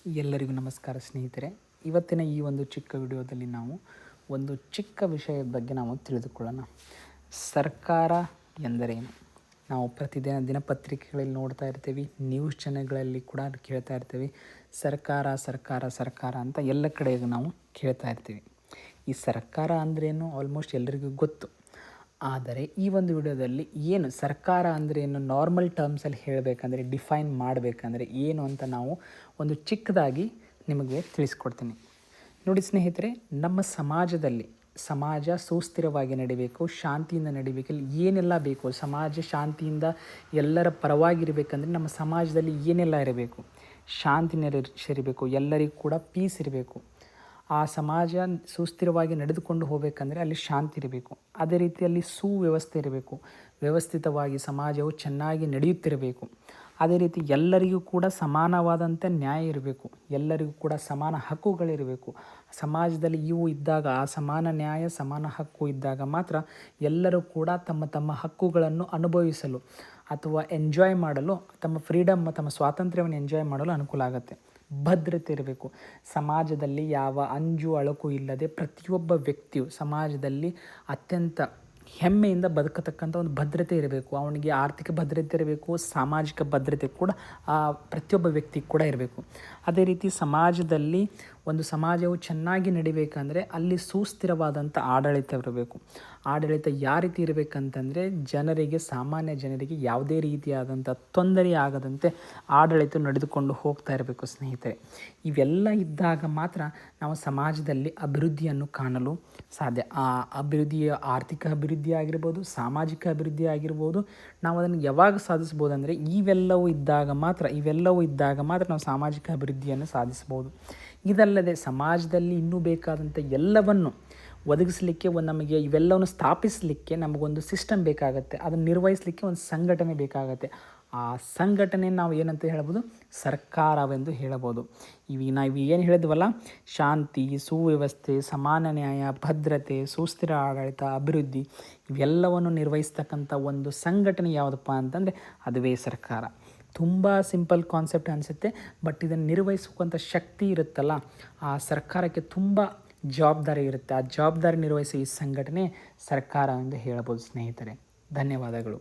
ಎಲ್ಲರಿಗೂ ನಮಸ್ಕಾರ ಸ್ನೇಹಿತರೆ. ಇವತ್ತಿನ ಈ ಒಂದು ಚಿಕ್ಕ ವಿಡಿಯೋದಲ್ಲಿ ನಾವು ಒಂದು ಚಿಕ್ಕ ವಿಷಯದ ಬಗ್ಗೆ ನಾವು ತಿಳಿದುಕೊಳ್ಳೋಣ. ಸರ್ಕಾರ ಎಂದರೇನು? ನಾವು ಪ್ರತಿದಿನ ದಿನಪತ್ರಿಕೆಗಳಲ್ಲಿ ನೋಡ್ತಾ ಇರ್ತೀವಿ, ನ್ಯೂಸ್ ಚಾನೆಲ್ಗಳಲ್ಲಿ ಕೂಡ ಕೇಳ್ತಾ ಇರ್ತೀವಿ. ಸರ್ಕಾರ ಸರ್ಕಾರ ಸರ್ಕಾರ ಅಂತ ಎಲ್ಲ ಕಡೆ ನಾವು ಕೇಳ್ತಾ ಇರ್ತೀವಿ. ಈ ಸರ್ಕಾರ ಅಂದ್ರೇನು ಆಲ್ಮೋಸ್ಟ್ ಎಲ್ಲರಿಗೂ ಗೊತ್ತು. ಆದರೆ ಈ ಒಂದು ವಿಡಿಯೋದಲ್ಲಿ ಏನು ಸರ್ಕಾರ ಅಂದ್ರೇನು ನಾರ್ಮಲ್ ಟರ್ಮ್ಸಲ್ಲಿ ಹೇಳಬೇಕಂದ್ರೆ, ಡಿಫೈನ್ ಮಾಡಬೇಕಂದ್ರೆ ಏನು ಅಂತ ನಾವು ಒಂದು ಚಿಕ್ಕದಾಗಿ ನಿಮಗೆ ತಿಳಿಸ್ಕೊಡ್ತೀನಿ. ನೋಡಿ ಸ್ನೇಹಿತರೆ, ನಮ್ಮ ಸಮಾಜ ಸುಸ್ಥಿರವಾಗಿ ನಡಿಬೇಕು, ಶಾಂತಿಯಿಂದ ನಡಿಬೇಕು. ಏನೆಲ್ಲ ಬೇಕು, ಸಮಾಜ ಶಾಂತಿಯಿಂದ ಎಲ್ಲರ ಪರವಾಗಿರಬೇಕಂದ್ರೆ ನಮ್ಮ ಸಮಾಜದಲ್ಲಿ ಏನೆಲ್ಲ ಇರಬೇಕು? ಶಾಂತಿ ನೆಲೆಸಿರಬೇಕು, ಎಲ್ಲರಿಗೂ ಕೂಡ ಪೀಸ್ ಇರಬೇಕು. ಆ ಸಮಾಜ ಸುಸ್ಥಿರವಾಗಿ ನಡೆದುಕೊಂಡು ಹೋಗಬೇಕಂದ್ರೆ ಅಲ್ಲಿ ಶಾಂತಿ ಇರಬೇಕು. ಅದೇ ರೀತಿಯಲ್ಲಿ ಸುವ್ಯವಸ್ಥೆ ಇರಬೇಕು, ವ್ಯವಸ್ಥಿತವಾಗಿ ಸಮಾಜವು ಚೆನ್ನಾಗಿ ನಡೆಯುತ್ತಿರಬೇಕು. ಅದೇ ರೀತಿ ಎಲ್ಲರಿಗೂ ಕೂಡ ಸಮಾನವಾದಂಥ ನ್ಯಾಯ ಇರಬೇಕು, ಎಲ್ಲರಿಗೂ ಕೂಡ ಸಮಾನ ಹಕ್ಕುಗಳಿರಬೇಕು. ಸಮಾಜದಲ್ಲಿ ಇವು ಇದ್ದಾಗ, ಆ ಸಮಾನ ನ್ಯಾಯ ಸಮಾನ ಹಕ್ಕು ಇದ್ದಾಗ ಮಾತ್ರ ಎಲ್ಲರೂ ಕೂಡ ತಮ್ಮ ತಮ್ಮ ಹಕ್ಕುಗಳನ್ನು ಅನುಭವಿಸಲು ಅಥವಾ ಎಂಜಾಯ್ ಮಾಡಲು, ತಮ್ಮ ಫ್ರೀಡಮ್ ತಮ್ಮ ಸ್ವಾತಂತ್ರ್ಯವನ್ನು ಎಂಜಾಯ್ ಮಾಡಲು ಅನುಕೂಲ ಆಗುತ್ತೆ. ಭದ್ರತೆ ಇರಬೇಕು. ಸಮಾಜದಲ್ಲಿ ಯಾವ ಅಂಜು ಅಳಕು ಇಲ್ಲದೆ ಪ್ರತಿಯೊಬ್ಬ ವ್ಯಕ್ತಿಯು ಸಮಾಜದಲ್ಲಿ ಅತ್ಯಂತ ಹೆಮ್ಮೆಯಿಂದ ಬದುಕತಕ್ಕಂಥ ಒಂದು ಭದ್ರತೆ ಇರಬೇಕು. ಅವನಿಗೆ ಆರ್ಥಿಕ ಭದ್ರತೆ ಇರಬೇಕು, ಸಾಮಾಜಿಕ ಭದ್ರತೆ ಕೂಡ ಆ ಪ್ರತಿಯೊಬ್ಬ ವ್ಯಕ್ತಿ ಕೂಡ ಇರಬೇಕು. ಅದೇ ರೀತಿ ಸಮಾಜದಲ್ಲಿ ಒಂದು ಸಮಾಜವು ಚೆನ್ನಾಗಿ ನಡಿಬೇಕಂದ್ರೆ ಅಲ್ಲಿ ಸುಸ್ಥಿರವಾದಂಥ ಆಡಳಿತ ಇರಬೇಕು. ಆಡಳಿತ ಯಾವ ರೀತಿ ಇರಬೇಕಂತಂದರೆ, ಸಾಮಾನ್ಯ ಜನರಿಗೆ ಯಾವುದೇ ರೀತಿಯಾದಂಥ ತೊಂದರೆ ಆಗದಂತೆ ಆಡಳಿತ ನಡೆದುಕೊಂಡು ಹೋಗ್ತಾ ಇರಬೇಕು ಸ್ನೇಹಿತರೆ. ಇವೆಲ್ಲ ಇದ್ದಾಗ ಮಾತ್ರ ನಾವು ಸಮಾಜದಲ್ಲಿ ಅಭಿವೃದ್ಧಿಯನ್ನು ಕಾಣಲು ಸಾಧ್ಯ. ಆ ಅಭಿವೃದ್ಧಿಯ ಆರ್ಥಿಕ ಅಭಿವೃದ್ಧಿ ಆಗಿರ್ಬೋದು, ಸಾಮಾಜಿಕ ಅಭಿವೃದ್ಧಿ ಆಗಿರ್ಬೋದು. ನಾವು ಅದನ್ನು ಯಾವಾಗ ಸಾಧಿಸ್ಬೋದು ಅಂದರೆ ಇವೆಲ್ಲವೂ ಇದ್ದಾಗ ಮಾತ್ರ ನಾವು ಸಾಮಾಜಿಕ ಅಭಿವೃದ್ಧಿಯನ್ನು ಸಾಧಿಸ್ಬೋದು. ಇದಲ್ಲದೆ ಸಮಾಜದಲ್ಲಿ ಇನ್ನೂ ಬೇಕಾದಂಥ ಎಲ್ಲವನ್ನು ಒದಗಿಸಲಿಕ್ಕೆ ನಮಗೆ ಇವೆಲ್ಲವನ್ನು ಸ್ಥಾಪಿಸಲಿಕ್ಕೆ ನಮಗೊಂದು ಸಿಸ್ಟಮ್ ಬೇಕಾಗುತ್ತೆ. ಅದನ್ನು ನಿರ್ವಹಿಸಲಿಕ್ಕೆ ಒಂದು ಸಂಘಟನೆ ಬೇಕಾಗುತ್ತೆ. ಆ ಸಂಘಟನೆ ನಾವು ಏನಂತ ಹೇಳ್ಬೋದು? ಸರ್ಕಾರವೆಂದು ಹೇಳಬೋದು. ನಾವು ಏನು ಹೇಳಿದ್ವಲ್ಲ, ಶಾಂತಿ, ಸುವ್ಯವಸ್ಥೆ, ಸಮಾನ ನ್ಯಾಯ, ಭದ್ರತೆ, ಸುಸ್ಥಿರ ಆಡಳಿತ, ಅಭಿವೃದ್ಧಿ, ಇವೆಲ್ಲವನ್ನು ನಿರ್ವಹಿಸ್ತಕ್ಕಂಥ ಒಂದು ಸಂಘಟನೆ ಯಾವುದಪ್ಪ ಅಂತಂದರೆ ಅದುವೇ ಸರ್ಕಾರ. ತುಂಬ ಸಿಂಪಲ್ ಕಾನ್ಸೆಪ್ಟ್ ಅನಿಸುತ್ತೆ, ಬಟ್ ಇದನ್ನು ನಿರ್ವಹಿಸುವಂಥ ಶಕ್ತಿ ಇರುತ್ತಲ್ಲ, ಆ ಸರ್ಕಾರಕ್ಕೆ ತುಂಬ ಜವಾಬ್ದಾರಿ ಇರುತ್ತೆ. ಆ ಜವಾಬ್ದಾರಿ ನಿರ್ವಹಿಸೋ ಈ ಸಂಘಟನೆ ಸರ್ಕಾರ ಎಂದು ಹೇಳಬಹುದು ಸ್ನೇಹಿತರೆ. ಧನ್ಯವಾದಗಳು.